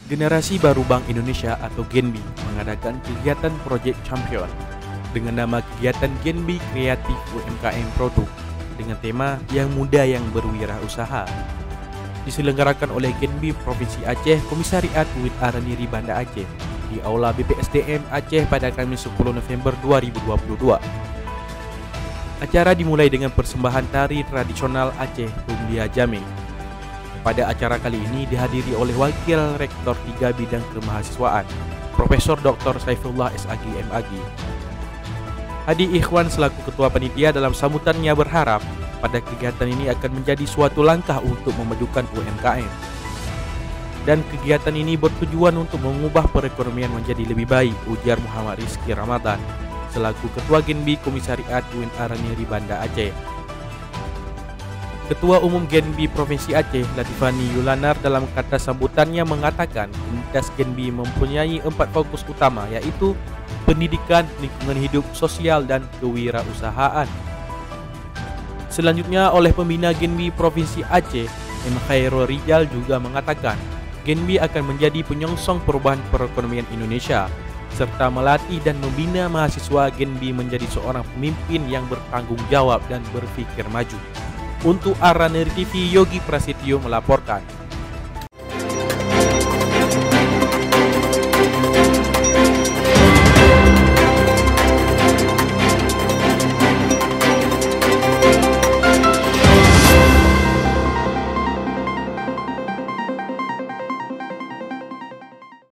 Generasi Baru Bank Indonesia atau Genbi mengadakan kegiatan Project Champion dengan nama kegiatan Genbi Kreatif UMKM Produk dengan tema Yang Muda Yang Berwirausaha. Diselenggarakan oleh Genbi Provinsi Aceh Komisariat UIN Araniri Banda Aceh di Aula BPSDM Aceh pada Kamis 10 November 2022. Acara dimulai dengan persembahan tari tradisional Aceh Rumbia Jameng. Pada acara kali ini dihadiri oleh Wakil Rektor 3 Bidang Kemahasiswaan, Profesor Dr. Saifullah SAG MAG. Hadi Ikhwan selaku Ketua Panitia dalam sambutannya berharap pada kegiatan ini akan menjadi suatu langkah untuk memajukan UMKM. Dan kegiatan ini bertujuan untuk mengubah perekonomian menjadi lebih baik, ujar Muhammad Rizki Ramadan selaku Ketua Genbi Komisariat UIN Araniri Banda Aceh. Ketua Umum Genbi Provinsi Aceh, Latifani Yulanar dalam kata sambutannya mengatakan Komunitas Genbi mempunyai 4 fokus utama yaitu pendidikan, lingkungan hidup, sosial, dan kewirausahaan. Selanjutnya oleh pembina Genbi Provinsi Aceh, M. Khairul Rijal juga mengatakan Genbi akan menjadi penyongsong perubahan perekonomian Indonesia serta melatih dan membina mahasiswa Genbi menjadi seorang pemimpin yang bertanggung jawab dan berpikir maju. Untuk Araniri TV, Yogi Prasetyo melaporkan.